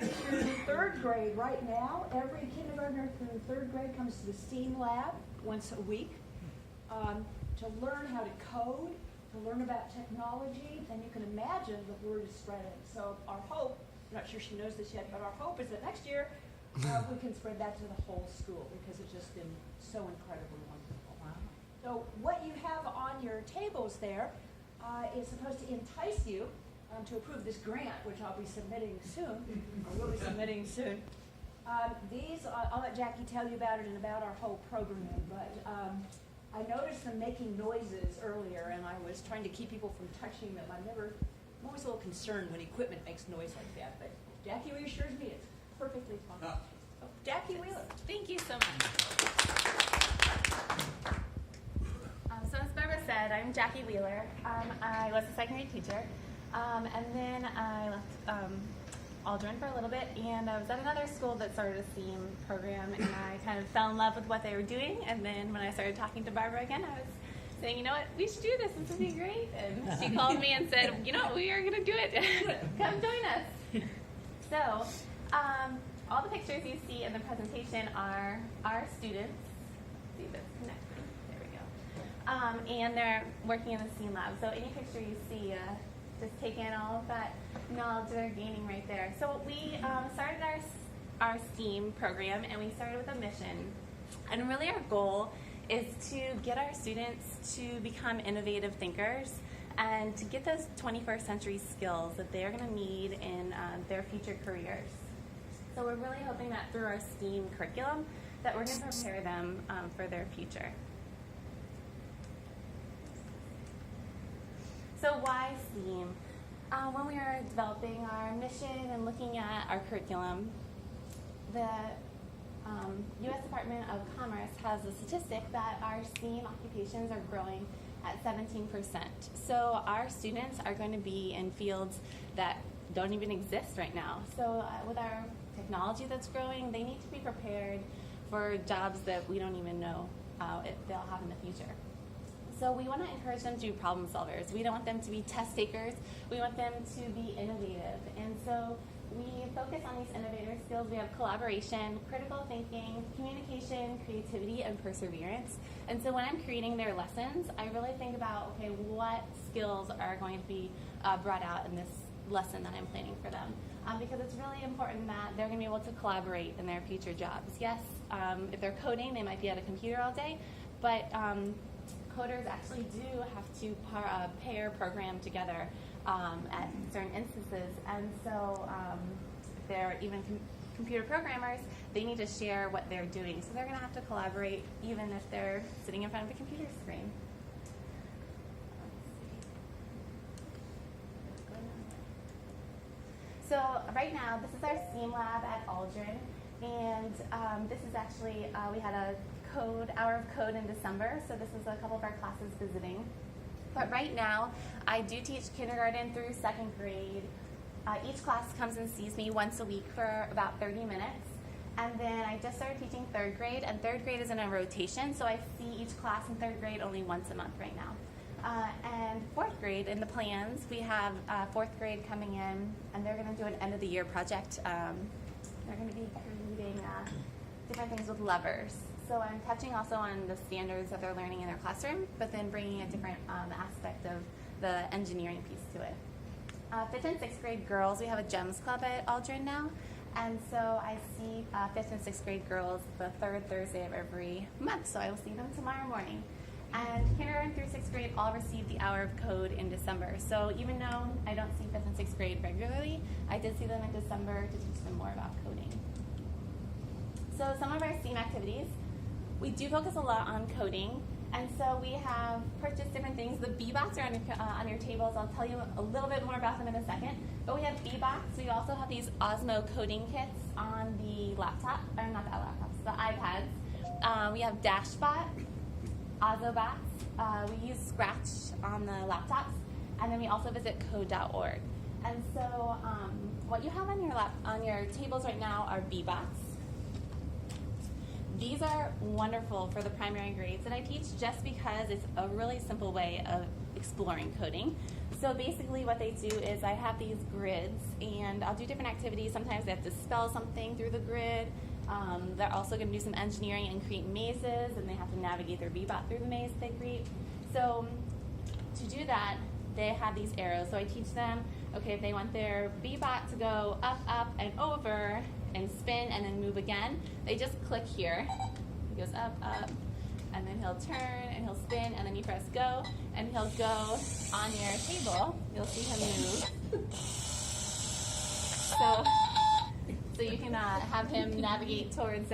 Through third grade right now, every kindergartner through third grade comes to the STEAM lab once a week to learn how to code, to learn about technology, and you can imagine the word is spreading. So our hope, I'm not sure she knows this yet, but our hope is that next year we can spread that to the whole school because it's just been so incredibly wonderful. Wow. So what you have on your tables there is supposed to entice you to approve this grant, which I'll be submitting soon, or will be submitting soon. These, I'll let Jackie tell you about it and about our whole program, but I noticed them making noises earlier, and I was trying to keep people from touching them. I'm always a little concerned when equipment makes noise like that, but Jackie reassures me it's perfectly fine. So, Jackie Wheeler. Thank you so much. So as Barbara said, I'm Jackie Wheeler. I was a second grade teacher. And then I left Aldrin for a little bit, and I was at another school that started a STEAM program, and I kind of fell in love with what they were doing. And then when I started talking to Barbara again, I was saying, you know what, we should do this. This would be great. And she called me and said, you know, we are going to do it. Come join us. So all the pictures you see in the presentation are our students. Let's see if it's connecting. There we go. And they're working in the STEAM lab. So any picture you see, just take in all of that knowledge they're gaining right there. So we started our STEAM program, and we started with a mission. And really our goal is to get our students to become innovative thinkers and to get those 21st century skills that they're going to need in their future careers. So we're really hoping that through our STEAM curriculum that we're going to prepare them for their future. So why STEAM? When we were developing our mission and looking at our curriculum, the U.S. Department of Commerce has a statistic that our STEAM occupations are growing at 17%. So our students are going to be in fields that don't even exist right now. So with our technology that's growing, they need to be prepared for jobs that we don't even know if they'll have in the future. So we want to encourage them to be problem solvers. We don't want them to be test takers. We want them to be innovative. And so we focus on these innovative skills. We have collaboration, critical thinking, communication, creativity, and perseverance. And so when I'm creating their lessons, I really think about, okay, what skills are going to be brought out in this lesson that I'm planning for them. Because it's really important that they're going to be able to collaborate in their future jobs. Yes, if they're coding, they might be at a computer all day, but coders actually do have to pair program together at certain instances, and so if they're even computer programmers, they need to share what they're doing. So they're going to have to collaborate even if they're sitting in front of a computer screen. So right now, this is our STEAM lab at Aldrin, and this is actually, we had a hour of code in December, so this is a couple of our classes visiting. But right now, I do teach kindergarten through second grade. Each class comes and sees me once a week for about 30 minutes. And then I just started teaching third grade, and third grade is in a rotation, so I see each class in third grade only once a month right now. And fourth grade, in the plans, we have fourth grade coming in, and they're going to do an end of the year project. They're going to be creating different things with levers. So I'm touching also on the standards that they're learning in their classroom, but then bringing a different aspect of the engineering piece to it. Fifth and sixth grade girls, we have a GEMS club at Aldrin now, and so I see fifth and sixth grade girls the third Thursday of every month, so I will see them tomorrow morning. And kindergarten through sixth grade all receive the hour of code in December. So even though I don't see fifth and sixth grade regularly, I did see them in December to teach them more about coding. So some of our STEAM activities, we do focus a lot on coding, and so we have purchased different things. The B-Bots are on your tables. I'll tell you a little bit more about them in a second. But we have B-Bots. We also have these Osmo coding kits on the laptop, or not the laptops, the iPads. We have Dashbot, Ozobots. We use Scratch on the laptops, and then we also visit code.org. And so what you have on your tables right now are B-Bots. These are wonderful for the primary grades that I teach just because it's a really simple way of exploring coding. So basically what they do is I have these grids, and I'll do different activities. Sometimes they have to spell something through the grid. They're also going to do some engineering and create mazes, and they have to navigate their bebot through the maze they create. So to do that, they have these arrows. So I teach them, okay, if they want their bebot to go up, up, and over, and spin, and then move again, they just click here. He goes up, up, and then he'll turn, and he'll spin, and then you press go, and he'll go on your table. You'll see him move. So you can have him navigate towards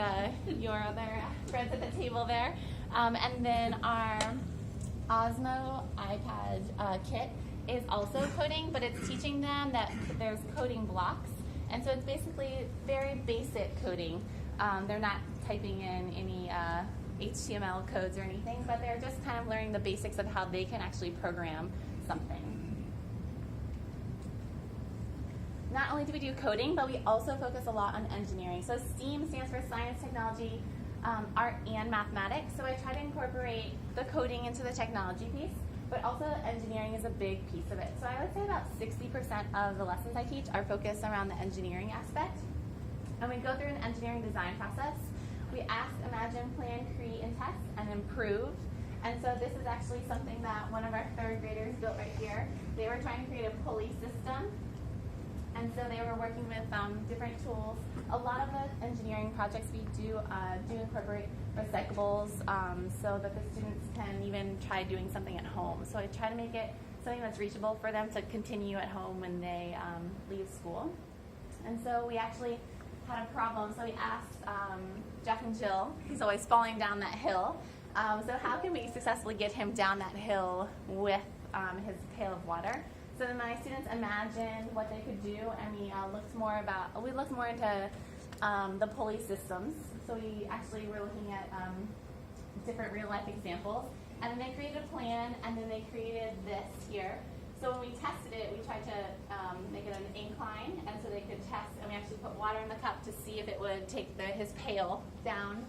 your other friends at the table there. And then our Osmo iPad kit is also coding, but it's teaching them that there's coding blocks. And so it's basically very basic coding. They're not typing in any HTML codes or anything, but they're just kind of learning the basics of how they can actually program something. Not only do we do coding, but we also focus a lot on engineering. So STEAM stands for science, technology, art, and mathematics. So I try to incorporate the coding into the technology piece, but also engineering is a big piece of it. So I would say about 60% of the lessons I teach are focused around the engineering aspect. And we go through an engineering design process. We ask, imagine, plan, create, and test, and improve. And so this is actually something that one of our third graders built right here. They were trying to create a pulley system. And so they were working with different tools. A lot of the engineering projects we do incorporate recyclables so that the students can even try doing something at home. So I try to make it something that's reachable for them to continue at home when they leave school. And so we actually had a problem. So we asked Jeff and Jill, he's always falling down that hill. So how can we successfully get him down that hill with his pail of water? So then my students imagined what they could do, and we looked more into the pulley systems. So we actually were looking at different real life examples, and then they created a plan, and then they created this here. So when we tested it, we tried to make it an incline, and so they could test, and we actually put water in the cup to see if it would take his pail down.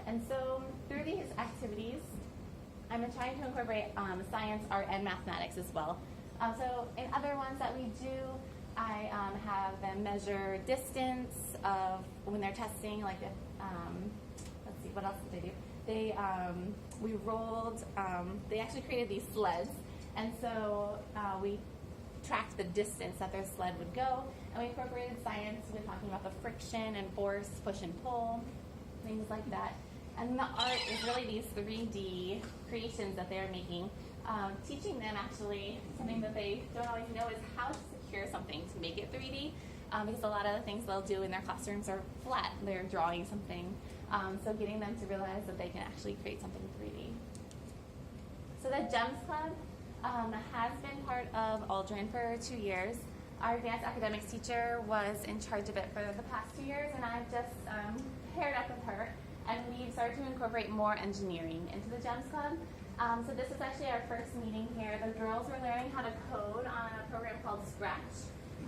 And so through these activities, I'm trying to incorporate science, art, and mathematics as well. So in other ones that we do, I have them measure distance of when they're testing, like let's see, what else did they do? We rolled, they actually created these sleds, and so we tracked the distance that their sled would go, and we incorporated science. We're talking about the friction and force, push and pull, things like that. And the art is really these 3D creations that they're making. Teaching them actually something that they don't always know is how to secure something to make it 3D, because a lot of the things they'll do in their classrooms are flat. They're drawing something. So getting them to realize that they can actually create something 3D. So the GEMS Club has been part of Aldrin for 2 years. Our advanced academics teacher was in charge of it for the past 2 years, and I've just paired up with her, and we've started to incorporate more engineering into the GEMS Club. So this is actually our first meeting here. The girls were learning how to code on a program called Scratch.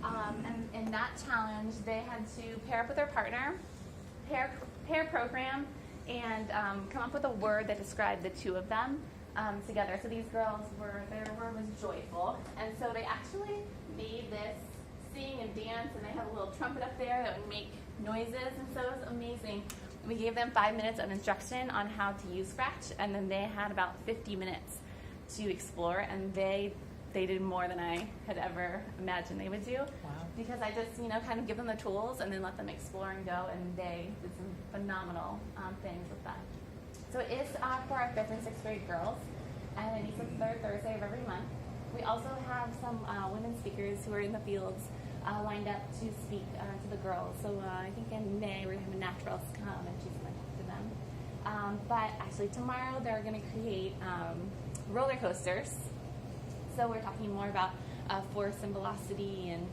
And in that challenge, they had to pair up with their partner, pair program, and come up with a word that described the two of them together. So these girls their word was joyful. And so they actually made this sing and dance, and they had a little trumpet up there that would make noises, and so it was amazing. We gave them 5 minutes of instruction on how to use Scratch, and then they had about 50 minutes to explore, and they did more than I had ever imagined they would do. Wow. Because I just, kind of give them the tools and then let them explore and go, and they did some phenomenal things with that. So it is for our 5th and 6th grade girls, and it meets the third Thursday of every month. We also have some women speakers who are in the fields lined up to speak to the girls. So I think in May we're going to have a naturalist come, and she's going to talk to them. But actually tomorrow they're going to create roller coasters. So we're talking more about force and velocity, and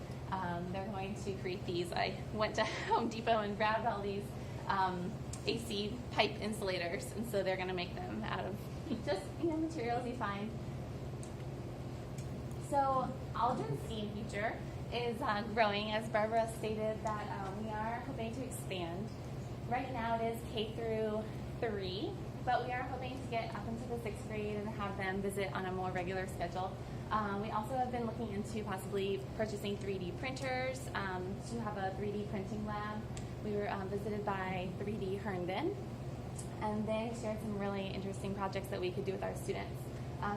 they're going to create these. I went to Home Depot and grabbed all these AC pipe insulators, and so they're going to make them out of just materials you find. So Aldrin's STEAM future is growing, as Barbara stated, that we are hoping to expand. Right now it is K through 3, but we are hoping to get up into the 6th grade and have them visit on a more regular schedule. We also have been looking into possibly purchasing 3D printers to have a 3D printing lab. We were visited by 3D Herndon, and they shared some really interesting projects that we could do with our students.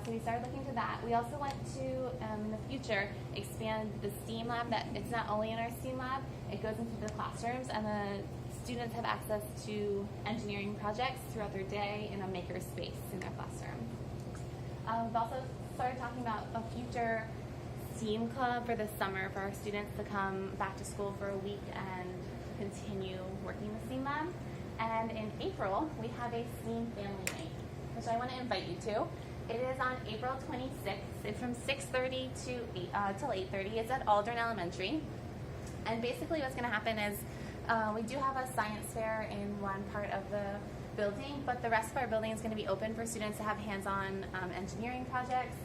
So we started looking to that. We also want to, in the future, expand the STEAM lab. That it's not only in our STEAM lab, it goes into the classrooms, and the students have access to engineering projects throughout their day in a maker space in their classroom. We've also started talking about a future STEAM club for the summer for our students to come back to school for a week and continue working the STEAM lab. And in April, we have a STEAM family night, which I want to invite you to. It is on April 26th. It's from 6:30 to till 8:30. It's at Aldrin Elementary. And basically what's going to happen is we do have a science fair in one part of the building, but the rest of our building is going to be open for students to have hands-on engineering projects.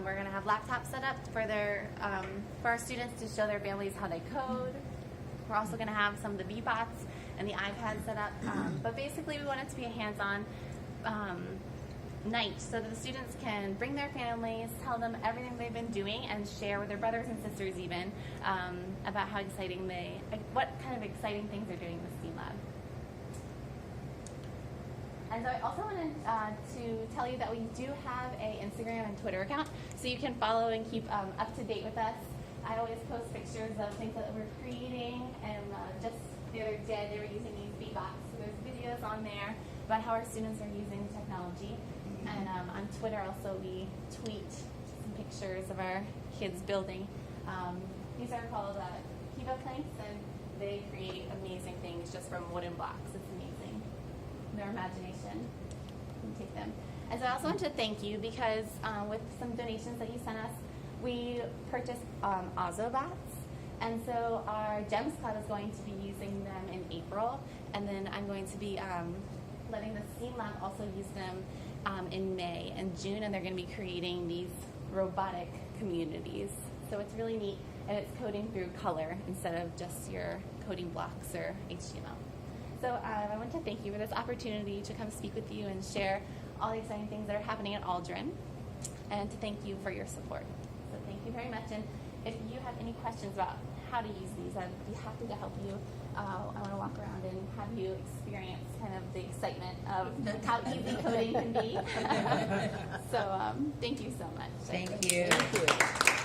We're going to have laptops set up for our students to show their families how they code. We're also going to have some of the V-Bots and the iPads set up. But basically we want it to be a hands-on night so that the students can bring their families, tell them everything they've been doing, and share with their brothers and sisters even about how exciting what kind of exciting things they're doing in the STEAM lab. And so I also wanted to tell you that we do have an Instagram and Twitter account, so you can follow and keep up to date with us. I always post pictures of things that we're creating, and just the other day they were using these V-Bots. So there's videos on there about how our students are using technology. And on Twitter also we tweet some pictures of our kids building. These are called Kiva planks, and they create amazing things just from wooden blocks. It's amazing. Their imagination can take them. And so I also want to thank you because with some donations that you sent us, we purchased Ozobots. And so our GEMS Club is going to be using them in April, and then I'm going to be letting the STEAM Lab also use them in May and June, and they're going to be creating these robotic communities. So it's really neat, and it's coding through color instead of just your coding blocks or HTML. So I want to thank you for this opportunity to come speak with you and share all the exciting things that are happening at Aldrin, and to thank you for your support. So thank you very much, and if you have any questions about how to use these, I'd be happy to help you. I want to walk around and have you experience kind of the excitement of how easy coding can be. So thank you so much. Thank you. Thank you.